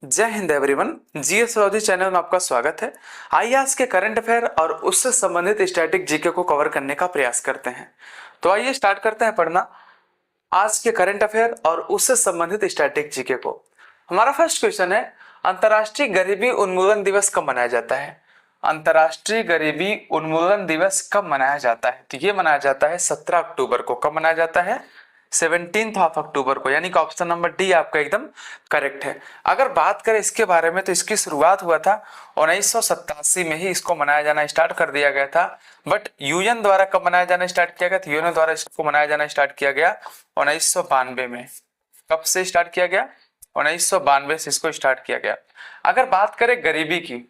जय Hind everyone. GS सावधी channel में आपका स्वागत है। आइए आज के करंट अफेयर और उससे संबंधित स्टैटिक जीके को कवर करने का प्रयास करते हैं। तो आइए स्टार्ट करते हैं पढ़ना आज के करंट अफेयर और उससे संबंधित स्टैटिक जीके को। हमारा फर्स्ट क्वेश्चन है, अंतर्राष्ट्रीय गरीबी उन्मूलन दिवस कब मनाया जाता है? अंतर्राष्ट्रीय गरीबी उन्मूलन दिवस कब मनाया जाता है? तो ये मनाया जाता है 17 अक्टूबर को। कब मनाया जाता है? 17 ऑफ अक्टूबर को, यानी कि ऑप्शन नंबर डी आपका एकदम करेक्ट है। अगर बात करें इसके बारे में तो इसकी शुरुआत हुआ था 1987 में ही इसको मनाया जाना स्टार्ट कर दिया गया था। बट यूएन द्वारा कब मनाया जाना स्टार्ट किया गया? तो यूएन द्वारा इसको मनाया जाना स्टार्ट किया गया 1992 में। कब से स्टार्ट किया गया? 1992 से इसको स्टार्ट किया गया। अगर बात करें गरीबी की,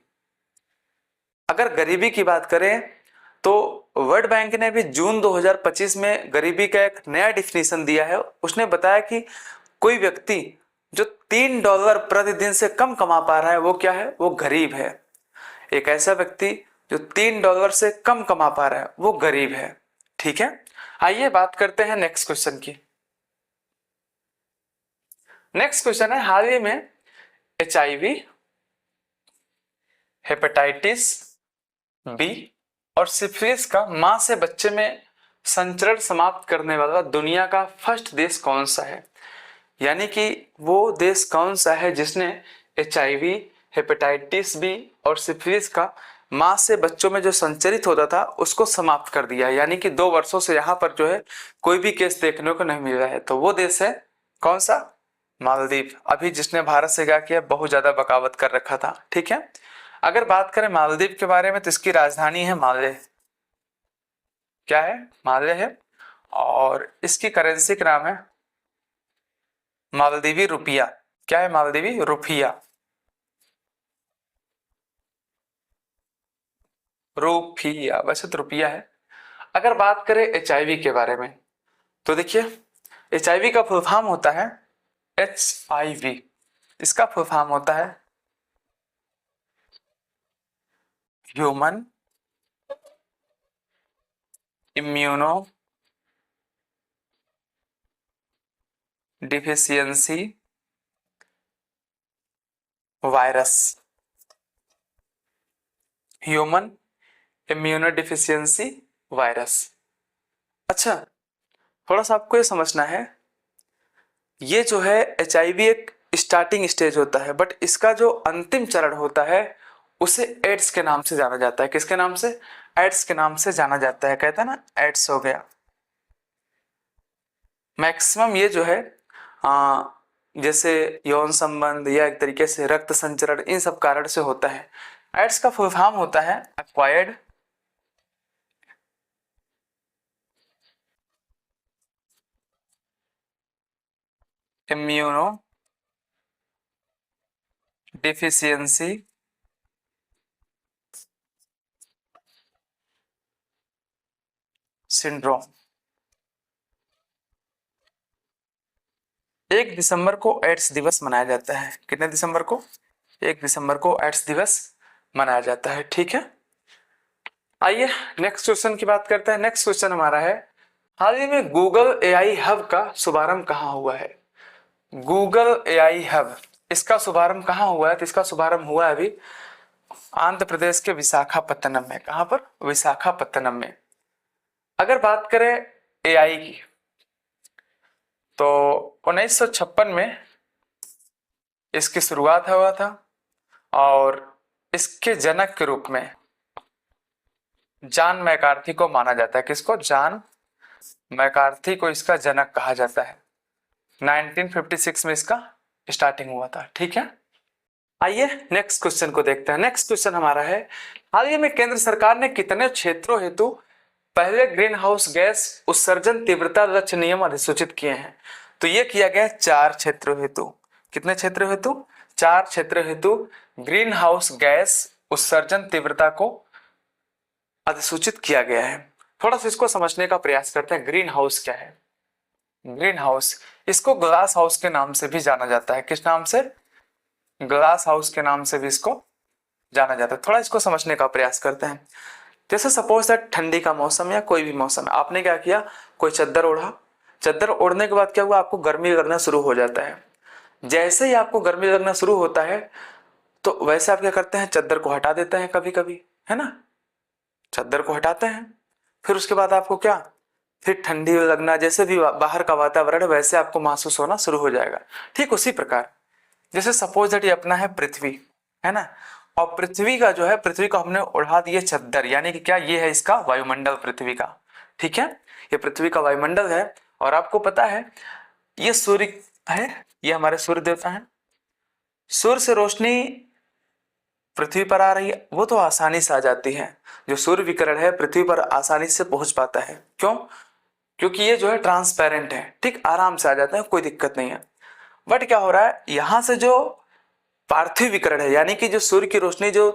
अगर गरीबी की बात करें तो वर्ल्ड बैंक ने भी जून 2025 में गरीबी का एक नया डिफिनीशन दिया है। उसने बताया कि कोई व्यक्ति जो $3 प्रतिदिन से कम कमा पा रहा है वो क्या है? वो गरीब है। एक ऐसा व्यक्ति जो $3 से कम कमा पा रहा है वो गरीब है। ठीक है, आइए बात करते हैं नेक्स्ट क्वेश्चन की। नेक्स्ट क्वेश्चन है, हाल ही में HIV, हेपेटाइटिस बी और सिफिलिस का मां से बच्चे में संचरण समाप्त करने वाला दुनिया का फर्स्ट देश कौन सा है? यानी कि वो देश कौन सा है जिसने HIV, हेपेटाइटिस बी और सिफिलिस का मां से बच्चों में जो संचरित होता था उसको समाप्त कर दिया है। यानी कि 2 वर्षों से यहाँ पर जो है कोई भी केस देखने को नहीं मिल रहा है। तो वो देश है कौन सा? मालदीव। अभी जिसने भारत से क्या किया, बहुत ज्यादा बगावत कर रखा था। ठीक है, अगर बात करें मालदीव के बारे में तो इसकी राजधानी है माले। क्या है? माले है। और इसकी करेंसी का नाम है मालदीवी रुपया। क्या है? मालदीवी रुपया। रुपया, वैसे तो रुपया है। अगर बात करें HIV के बारे में तो देखिए, HIV का फुल फॉर्म होता है HIV। इसका फुल फॉर्म होता है human immuno deficiency virus. Human immuno deficiency virus. अच्छा, थोड़ा सा आपको ये समझना है, ये जो है HIV एक स्टार्टिंग स्टेज होता है, बट इसका जो अंतिम चरण होता है उसे एड्स के नाम से जाना जाता है। किसके नाम से? एड्स के नाम से जाना जाता है। कहता है ना, एड्स हो गया। मैक्सिमम ये जो है जैसे यौन संबंध या एक तरीके से रक्त संचरण, इन सब कारण से होता है। एड्स का फुल फॉर्म होता है एक्वायर्ड इम्यूनो डिफिशियंसी सिंड्रोम। 1 दिसंबर को एड्स दिवस मनाया जाता है। कितने दिसंबर को? 1 दिसंबर को एड्स दिवस मनाया जाता है। ठीक है, आइए नेक्स्ट क्वेश्चन की बात करते हैं। नेक्स्ट क्वेश्चन हमारा है, हाल ही में गूगल AI हब का शुभारंभ कहाँ हुआ है? गूगल AI हब, इसका शुभारंभ कहाँ हुआ है? तो इसका शुभारंभ हुआ है अभी आंध्र प्रदेश के विशाखापत्तनम में। कहां पर? विशाखापत्तनम में। अगर बात करें AI की तो 1956 में इसकी शुरुआत हुआ था और इसके जनक के रूप में जॉन मैकार्थी को माना जाता है। किसको? जॉन मैकार्थी को इसका जनक कहा जाता है। 1956 में इसका स्टार्टिंग हुआ था। ठीक है, आइए नेक्स्ट क्वेश्चन को देखते हैं। नेक्स्ट क्वेश्चन हमारा है, हाल ही में केंद्र सरकार ने कितने क्षेत्रों हेतु पहले ग्रीन हाउस गैस उत्सर्जन तीव्रता लक्ष्य नियम अधिसूचित किए हैं? तो ये किया गया 4 क्षेत्रों हेतु। कितने क्षेत्रों हेतु? 4 क्षेत्रों हेतु ग्रीन हाउस गैस उत्सर्जन तीव्रता को अधिसूचित किया गया है। थोड़ा सा इसको समझने का प्रयास करते हैं। ग्रीन हाउस क्या है? ग्रीन हाउस, इसको ग्लास हाउस के नाम से भी जाना जाता है। किस नाम से? ग्लास हाउस के नाम से भी इसको जाना जाता है। थोड़ा इसको समझने का प्रयास करते हैं। जैसे सपोज दैट ठंडी का मौसम या कोई भी मौसम है, आपने क्या किया, कोई चादर ओढ़ा, चादर ओढ़ने के बाद क्या हुआ, आपको गर्मी लगना शुरू हो जाता है। जैसे ही आपको गर्मी लगना शुरू होता है तो वैसे आप क्या करते हैं, चादर को हटा देते हैं कभी कभी, है ना, चादर को हटाते हैं। फिर उसके बाद आपको क्या, फिर ठंडी लगना, जैसे भी बाहर का वातावरण है वैसे आपको महसूस होना शुरू हो जाएगा। ठीक उसी प्रकार जैसे सपोज दैट ये अपना है पृथ्वी, है ना, और पृथ्वी का जो है, पृथ्वी को हमने उड़ा दिए चादर, यानी कि क्या, ये है इसका वायुमंडल पृथ्वी का। ठीक है, ये पृथ्वी का वायुमंडल है। और आपको पता है ये सूर्य है, ये हमारे सूर्य देवता है। सूर्य से रोशनी पृथ्वी पर आ रही है, वो तो आसानी से आ जाती है। जो सूर्य विकिरण है पृथ्वी पर आसानी से पहुंच पाता है। क्यों? क्योंकि ये जो है ट्रांसपेरेंट है, ठीक, आराम से आ जाता है, कोई दिक्कत नहीं है। बट क्या हो रहा है, यहां से जो पार्थिव विकिरण है, यानी कि जो सूर्य की रोशनी जो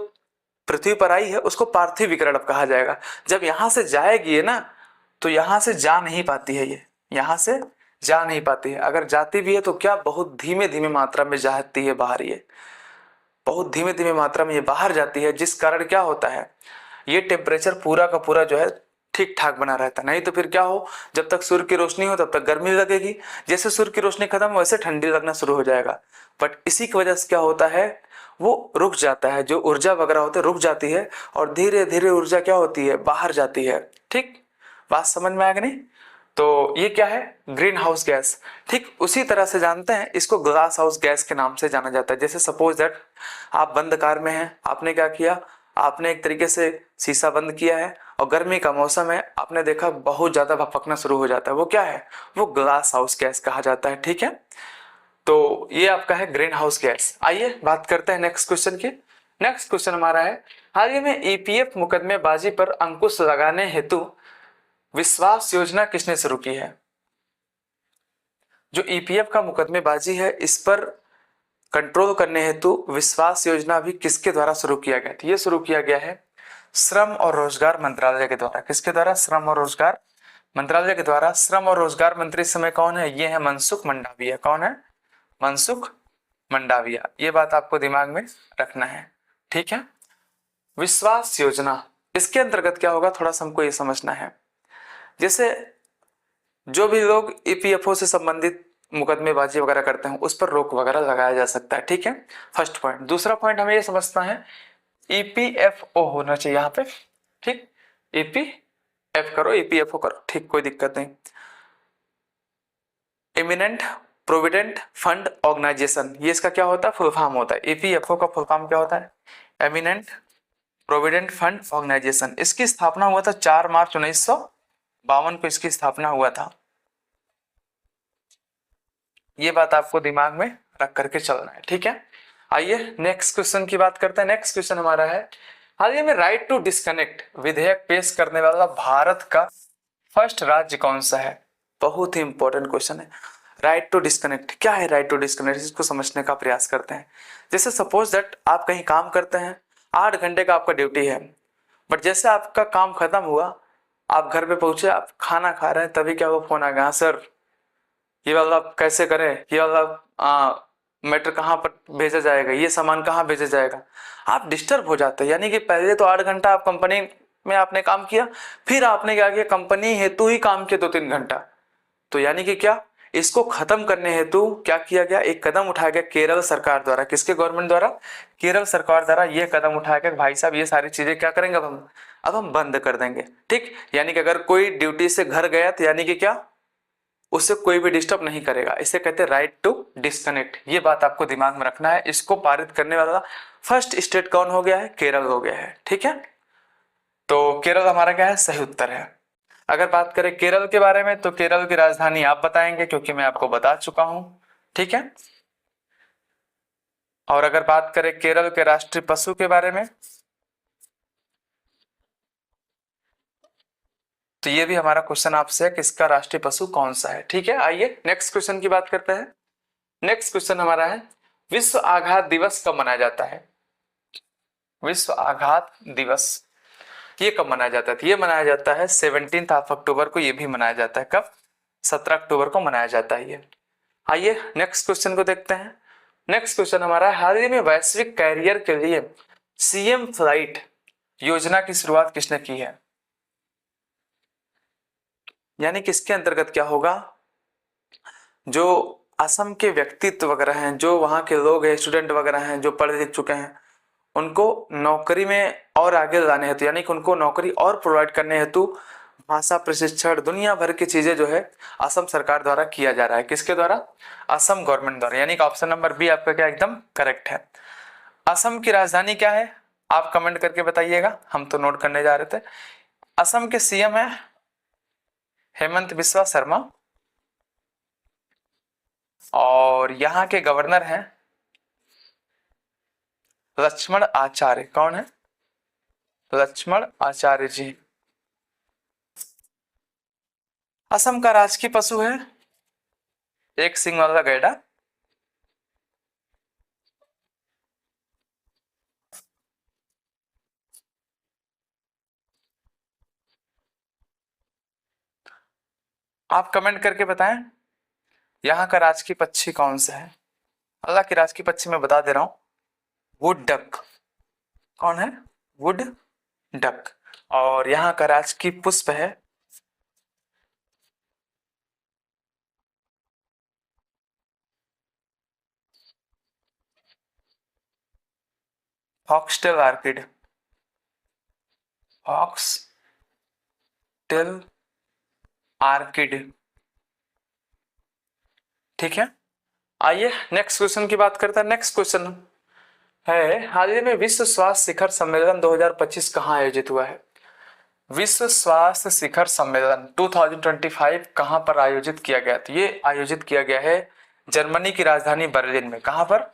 पृथ्वी पर आई है उसको पार्थिव विकिरण अब कहा जाएगा। जब यहां से जाएगी है ना, तो यहां से जा नहीं पाती है, ये यहां से जा नहीं पाती है। अगर जाती भी है तो क्या, बहुत धीमे धीमे मात्रा में जाती है बाहर, ये बहुत धीमे धीमे मात्रा में ये बाहर जाती है, जिस कारण क्या होता है, ये टेम्परेचर पूरा का पूरा जो है ठीक ठाक बना रहता है। नहीं तो फिर क्या हो, जब तक सूर्य की रोशनी हो तब तक गर्मी लगेगी, जैसे सूर्य की रोशनी खत्म वैसे ठंडी लगना शुरू हो जाएगा। बट इसी की वजह से क्या होता है, वो रुक जाता है, जो ऊर्जा वगैरह होती है रुक जाती है, और धीरे धीरे ऊर्जा क्या होती है, बाहर जाती है। ठीक, बात समझ में आ गई नहीं? तो ये क्या है, ग्रीन हाउस गैस। ठीक उसी तरह से जानते हैं इसको, ग्लास हाउस गैस के नाम से जाना जाता है। जैसे सपोज दैट आप बंद कार में हैं, आपने क्या किया, आपने एक तरीके से शीशा बंद किया है और गर्मी का मौसम है, आपने देखा बहुत ज्यादा भपकना शुरू हो जाता है, वो क्या है, वो ग्लास हाउस गैस कहा जाता है। ठीक है, तो ये आपका है ग्रीन हाउस गैस। आइए बात करते हैं नेक्स्ट क्वेश्चन की। नेक्स्ट क्वेश्चन हमारा है, हाल ही में ईपीएफ मुकदमेबाजी पर अंकुश लगाने हेतु विश्वास योजना किसने शुरू की है? जो ईपीएफ का मुकदमेबाजी है इस पर कंट्रोल करने हेतु विश्वास योजना भी किसके द्वारा शुरू किया गया था? ये शुरू किया गया है श्रम और रोजगार मंत्रालय के द्वारा। किसके द्वारा? श्रम और रोजगार मंत्रालय के द्वारा। श्रम और रोजगार मंत्री इस समय कौन है? ये है मनसुख मंडाविया। कौन है? मनसुख मंडाविया। ये बात आपको दिमाग में रखना है। ठीक है, विश्वास योजना, इसके अंतर्गत क्या होगा थोड़ा सा हमको ये समझना है। जैसे जो भी लोग ईपीएफओ से संबंधित मुकदमेबाजी वगैरह करते हैं उस पर रोक वगैरह लगाया जा सकता है। ठीक है, फर्स्ट पॉइंट। दूसरा पॉइंट हमें ये समझना है, ईपीएफओ होना चाहिए यहाँ पे। ठीक, ईपीएफ करो, ईपीएफओ करो, ठीक, कोई दिक्कत नहीं। इमिनेंट प्रोविडेंट फंड ऑर्गेनाइजेशन, ये इसका क्या होता है, फुल फॉर्म होता है। ईपीएफओ का फुल फॉर्म क्या होता है? Eminent provident fund organisation. इसकी स्थापना हुआ था 4 मार्च 1952 को, इसकी स्थापना हुआ था। ये बात आपको दिमाग में रख करके चलना है। ठीक है, आइए नेक्स्ट क्वेश्चन की बात करते हैं। नेक्स्ट क्वेश्चन हमारा है, हाल ही में राइट टू डिस्कनेक्ट विधेयक पेश करने वाला भारत का फर्स्ट राज्य कौन सा है? बहुत ही इंपॉर्टेंट क्वेश्चन है। राइट टू डिस्कनेक्ट क्या है? राइट टू डिस्कनेक्ट, इसको समझने का प्रयास करते हैं। जैसे सपोज दैट आप कहीं काम करते हैं, 8 घंटे का आपका ड्यूटी है, बट जैसे आपका काम खत्म हुआ, आप घर पे पहुंचे, आप खाना खा रहे हैं, तभी क्या वो फोन आ गया, हाँ सर ये वाला कैसे करें, ये वाला मैटर कहाँ पर भेजा जाएगा, ये सामान कहाँ भेजा जाएगा। आप डिस्टर्ब हो जाते हैं। यानी कि पहले तो 8 घंटा आप कंपनी में आपने काम किया, फिर आपने क्या किया, कंपनी हेतु ही काम किया 2-3 घंटा। तो यानी कि क्या, इसको खत्म करने हेतु क्या किया गया, एक कदम उठाया गया केरल सरकार द्वारा। किसके गवर्नमेंट द्वारा? केरल सरकार द्वारा ये कदम उठाया गया, भाई साहब ये सारी चीजें क्या करेंगे अब हम बंद कर देंगे। ठीक, यानी कि अगर कोई ड्यूटी से घर गया तो यानी कि क्या, उससे कोई भी डिस्टर्ब नहीं करेगा। इसे कहते हैं राइट टू डिस्कनेक्ट। ये बात आपको दिमाग में रखना है। इसको पारित करने वाला फर्स्ट स्टेट कौन हो गया है? केरल हो गया है। ठीक है, तो केरल हमारा क्या है? सही उत्तर है। अगर बात करें केरल के बारे में तो केरल की राजधानी आप बताएंगे, क्योंकि मैं आपको बता चुका हूं। ठीक है, और अगर बात करें केरल के राष्ट्रीय पशु के बारे में तो ये भी हमारा क्वेश्चन आपसे है कि इसका राष्ट्रीय पशु कौन सा है। ठीक है, आइए नेक्स्ट क्वेश्चन की बात करते हैं। नेक्स्ट क्वेश्चन हमारा है, विश्व आघात दिवस कब मनाया जाता है? विश्व आघात दिवस ये कब मनाया जाता है? तो ये मनाया जाता है 17 अक्टूबर को। ये भी मनाया जाता है कब? 17 अक्टूबर को मनाया जाता है ये। आइए नेक्स्ट क्वेश्चन को देखते हैं। नेक्स्ट क्वेश्चन हमारा है, हाल ही में वैश्विक कैरियर के लिए सीएम फ्लाइट योजना की शुरुआत किसने की है? यानी कि इसके अंतर्गत क्या होगा, जो असम के व्यक्तित्व वगैरह हैं, जो वहाँ के लोग हैं, स्टूडेंट वगैरह हैं जो पढ़ लिख चुके हैं, उनको नौकरी में और आगे लाने हेतु, यानी कि उनको नौकरी और प्रोवाइड करने हेतु भाषा प्रशिक्षण, दुनिया भर की चीजें जो है असम सरकार द्वारा किया जा रहा है। किसके द्वारा? असम गवर्नमेंट द्वारा। यानी कि ऑप्शन नंबर बी आपका क्या एकदम करेक्ट है। असम की राजधानी क्या है? आप कमेंट करके बताइएगा, हम तो नोट करने जा रहे थे। असम के सीएम है हेमंत बिस्वा शर्मा, और यहाँ के गवर्नर हैं लक्ष्मण आचार्य। कौन है? लक्ष्मण आचार्य जी। असम का राजकीय पशु है एक सिंग वाला गैंडा। आप कमेंट करके बताएं यहाँ का राजकीय पक्षी कौन सा है। अल्लाह की राजकीय पक्षी मैं बता दे रहा हूं, वुड डक। कौन है? Wood duck. और यहाँ का राजकीय पुष्प है फॉक्सटेल आर्किड। फॉक्सटेल आर्किड, ठीक है। आइए नेक्स्ट क्वेश्चन की बात करते हैं। नेक्स्ट क्वेश्चन है, हाल ही में विश्व स्वास्थ्य शिखर सम्मेलन 2025 कहाँ आयोजित हुआ है? विश्व स्वास्थ्य शिखर सम्मेलन 2025 कहाँ पर आयोजित किया गया? तो ये आयोजित किया गया है जर्मनी की राजधानी बर्लिन में। कहाँ पर?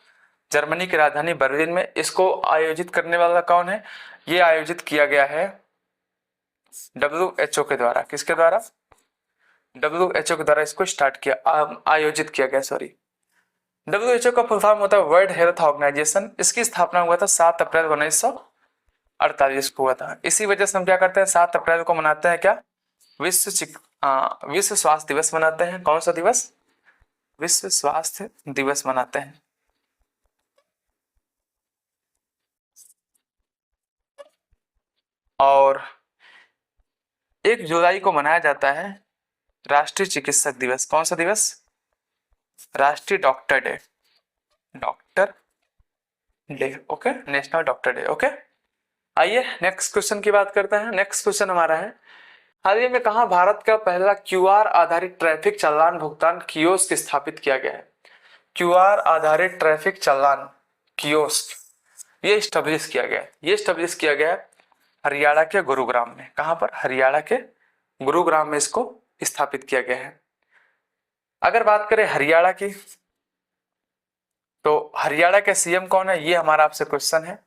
जर्मनी की राजधानी बर्लिन में। इसको आयोजित करने वाला कौन है? ये आयोजित किया गया है WHO के द्वारा। किसके द्वारा? WHO के द्वारा इसको स्टार्ट किया, आयोजित किया गया, सॉरी। WHO का फुल फॉर्म होता है वर्ल्ड हेल्थ ऑर्गेनाइजेशन। इसकी स्थापना हुआ था 7 अप्रैल 1948 को हुआ था। इसी वजह से हम क्या करते हैं, 7 अप्रैल को मनाते हैं क्या? विश्व स्वास्थ्य दिवस मनाते हैं। कौन सा दिवस? विश्व स्वास्थ्य दिवस मनाते हैं। और 1 जुलाई को मनाया जाता है राष्ट्रीय चिकित्सक दिवस। कौन सा दिवस? राष्ट्रीय doctor day. Doctor day, okay, national doctor day, okay. आइए नेक्स्ट क्वेश्चन की बात करते हैं। नेक्स्ट क्वेश्चन हमारा है, हाल ही में कहा भारत का पहला QR आधारित ट्रैफिक चालान भुगतान कियोस्क स्थापित किया गया है? QR आधारित ट्रैफिक चालान कियोस्क ये स्टेब्लिश किया गया है। ये स्टेब्लिश किया गया है हरियाणा के गुरुग्राम में। कहां पर? हरियाणा के गुरुग्राम में इसको स्थापित किया गया है। अगर बात करें हरियाणा की, तो हरियाणा के सीएम कौन है, ये हमारा आपसे क्वेश्चन है।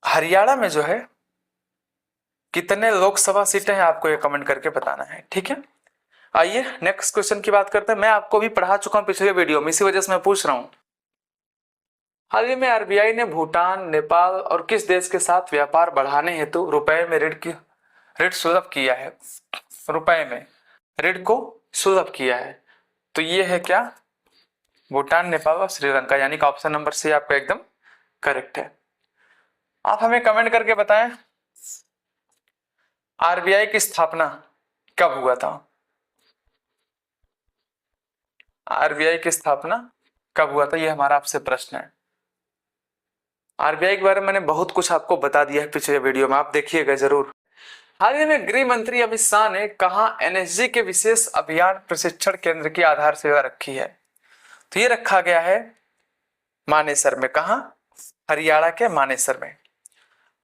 हरियाणा में जो है कितने लोकसभा सीटें हैं, आपको ये कमेंट करके बताना है, ठीक है। आइए नेक्स्ट क्वेश्चन की बात करते हैं। मैं आपको भी पढ़ा चुका हूं पिछले वीडियो में, इसी वजह से मैं पूछ रहा हूं। हाल ही में RBI ने भूटान, नेपाल और किस देश के साथ व्यापार बढ़ाने हेतु रुपए में ऋण सुलभ किया है? रुपए में ऋण को सुलभ किया है। तो ये है क्या? भूटान, नेपाल और श्रीलंका। यानी कि ऑप्शन नंबर सी आपका एकदम करेक्ट है। आप हमें कमेंट करके बताएं RBI की स्थापना कब हुआ था? RBI की स्थापना कब हुआ था, ये हमारा आपसे प्रश्न है। RBI के बारे में मैंने बहुत कुछ आपको बता दिया है पिछले वीडियो में, आप देखिएगा जरूर। हाल ही में गृह मंत्री अमित शाह ने कहा NSG के विशेष अभियान प्रशिक्षण केंद्र की आधारशिला रखी है? तो ये रखा गया है मानेसर में। कहा? हरियाणा के मानेसर में।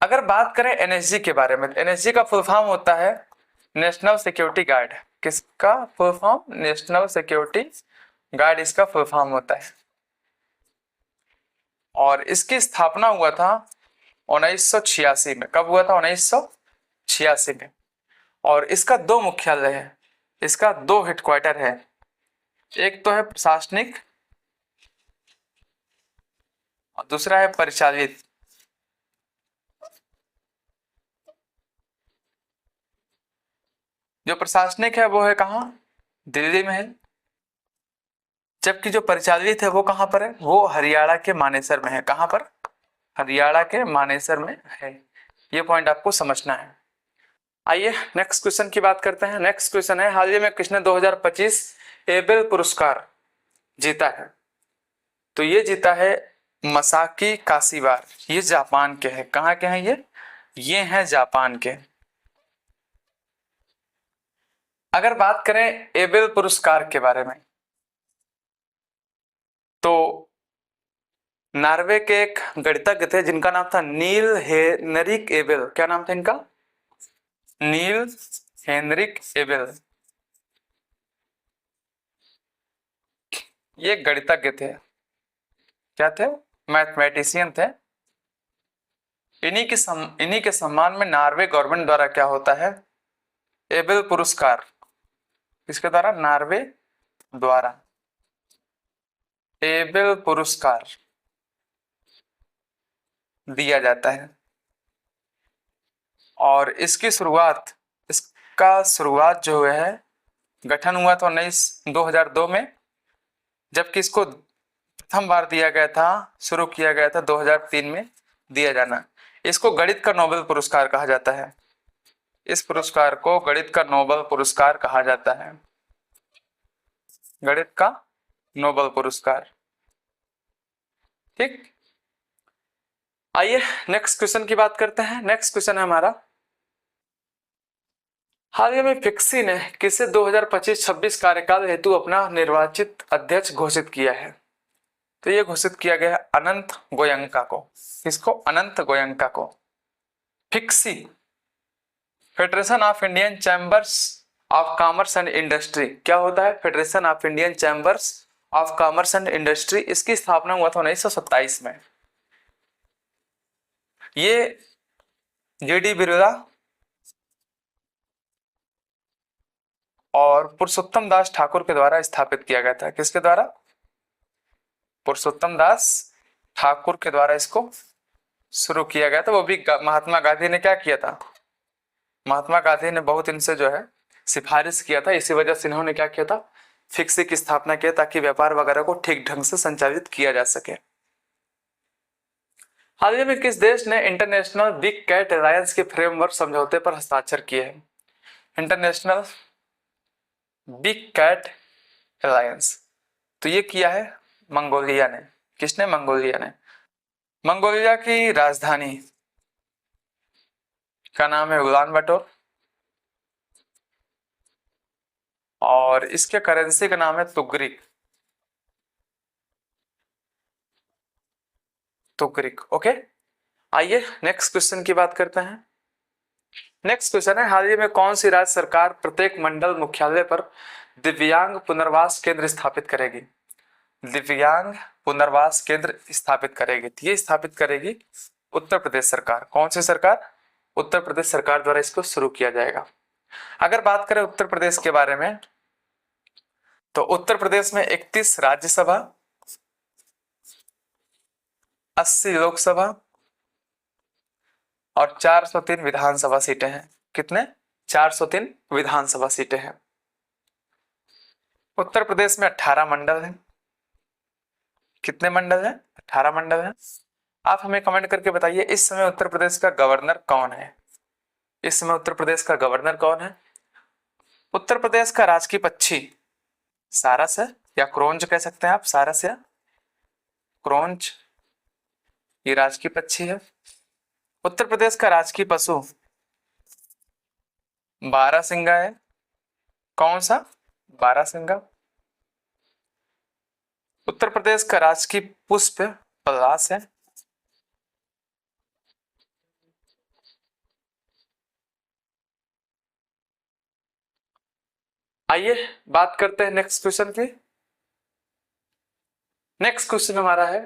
अगर बात करें NSG के बारे में, NSG का फुल फॉर्म होता है नेशनल सिक्योरिटी गार्ड। किसका full form? National security guard इसका फुल फॉर्म होता है। और इसकी स्थापना हुआ था 1986 में। कब हुआ था? 1986 में। और इसका 2 मुख्यालय है, इसका 2 हेडक्वार्टर है। एक तो है प्रशासनिक और दूसरा है परिचालित। जो प्रशासनिक है वो है कहाँ? दिल्ली में है। जबकि जो परिचालित है वो कहाँ पर है? वो हरियाणा के मानेसर में है। कहाँ पर? हरियाणा के मानेसर में है। ये पॉइंट आपको समझना है। आइए नेक्स्ट क्वेश्चन की बात करते हैं। नेक्स्ट क्वेश्चन है, हाल ही में किसने 2025 एबेल पुरस्कार जीता है? तो ये जीता है मसाकी काशिवार। ये जापान के हैं। कहाँ के हैं ये हैं जापान के। अगर बात करें एबेल पुरस्कार के बारे में, तो नॉर्वे के एक गणितज्ञ थे जिनका नाम था नील हेनरिक एबेल। क्या नाम था इनका? नील हेनरिक एबेल। ये गणितज्ञ थे। क्या थे? मैथमेटिशियन थे। इन्हीं के सम्मान में नॉर्वे गवर्नमेंट द्वारा क्या होता है, एबेल पुरस्कार। किसके द्वारा? नॉर्वे द्वारा एबेल पुरस्कार दिया जाता है। और इसका शुरुआत जो है, गठन हुआ था 2002 में, जबकि इसको प्रथम बार दिया गया था, शुरू किया गया था 2003 में दिया जाना। इसको गणित का नोबेल पुरस्कार कहा जाता है। इस पुरस्कार को गणित का नोबेल पुरस्कार कहा जाता है। गणित का नोबेल पुरस्कार। ठीक। आइए नेक्स्ट क्वेश्चन की बात करते हैं। नेक्स्ट क्वेश्चन है हमारा, हाल ही में फिक्सी ने किसे 2025-26 कार्यकाल हेतु अपना निर्वाचित अध्यक्ष घोषित किया है? तो ये घोषित किया गया है अनंत गोयंका को। किसको? अनंत गोयंका को। Fixie federation of Indian chambers of commerce and industry. क्या होता है? Federation of Indian chambers of commerce and industry. इसकी स्थापना हुआ था 1927 में। ये जेडी बिरला और पुरुषोत्तम दास ठाकुर के द्वारा स्थापित किया गया था। किसके द्वारा? पुरुषोत्तम दास ठाकुर के द्वारा इसको शुरू किया गया था। वो भी महात्मा गांधी ने क्या किया था? महात्मा गांधी ने बहुत इनसे जो है सिफारिश किया था। इसी वजह से इन्होंने क्या किया था, फिक्सी की स्थापना किया, ताकि व्यापार वगैरह को ठीक ढंग से संचालित किया जा सके। हाल ही में किस देश ने इंटरनेशनल बिग कैट अलायंस के फ्रेमवर्क समझौते पर हस्ताक्षर किए हैं? इंटरनेशनल बिग कैट अलायंस, तो ये किया है मंगोलिया ने। किसने? मंगोलिया ने। मंगोलिया की राजधानी का नाम है उलानबाटर और इसके करेंसी का नाम है तुगरिक। तुगरिक। ओके। आइए नेक्स्ट क्वेश्चन की बात करते हैं। नेक्स्ट क्वेश्चन है, हाल ही में कौन सी राज्य सरकार प्रत्येक मंडल मुख्यालय पर दिव्यांग पुनर्वास केंद्र स्थापित करेगी? दिव्यांग पुनर्वास केंद्र स्थापित करेगी। ये स्थापित करेगी उत्तर प्रदेश सरकार। कौन सी सरकार? उत्तर प्रदेश सरकार द्वारा इसको शुरू किया जाएगा। अगर बात करें उत्तर प्रदेश के बारे में, तो उत्तर प्रदेश में 31 राज्यसभा, 80 लोकसभा और 403 विधानसभा सीटें हैं। कितने? 403 विधानसभा सीटें हैं। उत्तर प्रदेश में 18 मंडल हैं। कितने मंडल हैं? 18 मंडल हैं। आप हमें कमेंट करके बताइए, इस समय उत्तर प्रदेश का गवर्नर कौन है? इस समय उत्तर प्रदेश का गवर्नर कौन है? उत्तर प्रदेश का राजकीय पक्षी सारस है, या क्रोंच कह सकते हैं आप। सारस या क्रोंच, ये राजकीय पक्षी है। उत्तर प्रदेश का राजकीय पशु बारहसिंगा है। कौन सा? बारहसिंगा। उत्तर प्रदेश का राजकीय पुष्प पलाश है। आइए बात करते हैं नेक्स्ट क्वेश्चन की। नेक्स्ट क्वेश्चन हमारा है,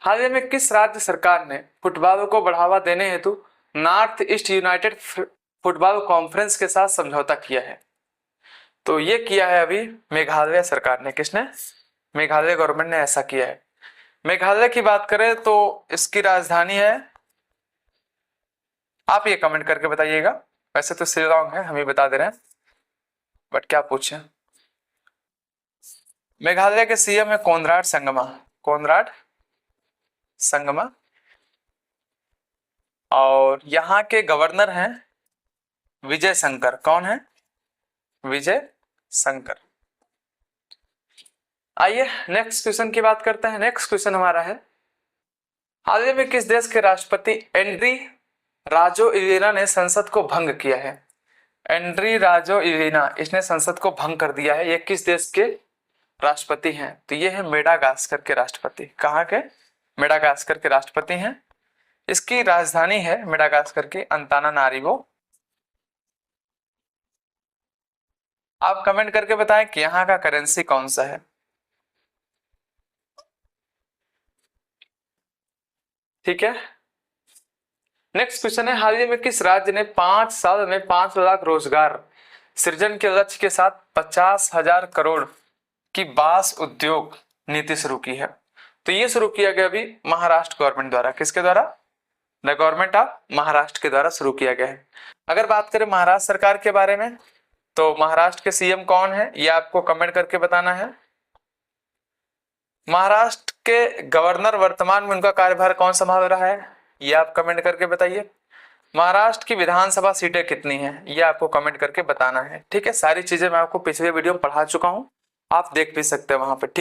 हाल ही में किस राज्य सरकार ने फुटबॉल को बढ़ावा देने हेतु north east United football conference के साथ समझौता किया है? तो ये किया है अभी मेघालय सरकार ने। किसने? मेघालय गवर्नमेंट ने ऐसा किया है। मेघालय की बात करें तो इसकी राजधानी है, आप ये कमेंट करके बताइएगा। वैसे तो शिलांग है, हम ही बता दे रहे हैं, बट क्या पूछे। मेघालय के सीएम है कोनराड संगमा। कोनराड संगमा। और यहाँ के गवर्नर हैं विजय शंकर। कौन है? विजय शंकर। आइए नेक्स्ट क्वेश्चन की बात करते हैं। नेक्स्ट क्वेश्चन हमारा है, हाल ही में किस देश के राष्ट्रपति एंड्री राजोइलिना ने संसद को भंग किया है? एंड्री राजोइलिना, इसने संसद को भंग कर दिया है। ये किस देश के राष्ट्रपति हैं? तो ये है मेडागास्कर के राष्ट्रपति। कहाँ के? मेडागास्कर के राष्ट्रपति हैं। इसकी राजधानी है मेडागास्कर की अंतानानारिवो। आप कमेंट करके बताएं कि यहाँ का करेंसी कौन सा है। ठीक है, नेक्स्ट क्वेश्चन है, हाल ही में किस राज्य ने 5 साल में 5 लाख रोजगार सृजन के लक्ष्य के साथ 50,000 करोड़ की बांस उद्योग नीति शुरू की है? तो ये शुरू किया गया अभी महाराष्ट्र गवर्नमेंट द्वारा। किसके द्वारा? द गवर्नमेंट ऑफ महाराष्ट्र के द्वारा शुरू किया गया है। अगर बात करें महाराष्ट्र सरकार के बारे में, तो महाराष्ट्र के सीएम कौन है, ये आपको कमेंट करके बताना है। महाराष्ट्र के गवर्नर वर्तमान में उनका कार्यभार कौन संभाल रहा है, ये आप कमेंट करके बताइए। महाराष्ट्र की विधानसभा सीटें कितनी हैं, ये आपको कमेंट करके बताना है। ठीक है, सारी चीजें मैं आपको पिछले वीडियो में पढ़ा चुका हूं, आप देख भी सकते हैं वहां पे। ठीक।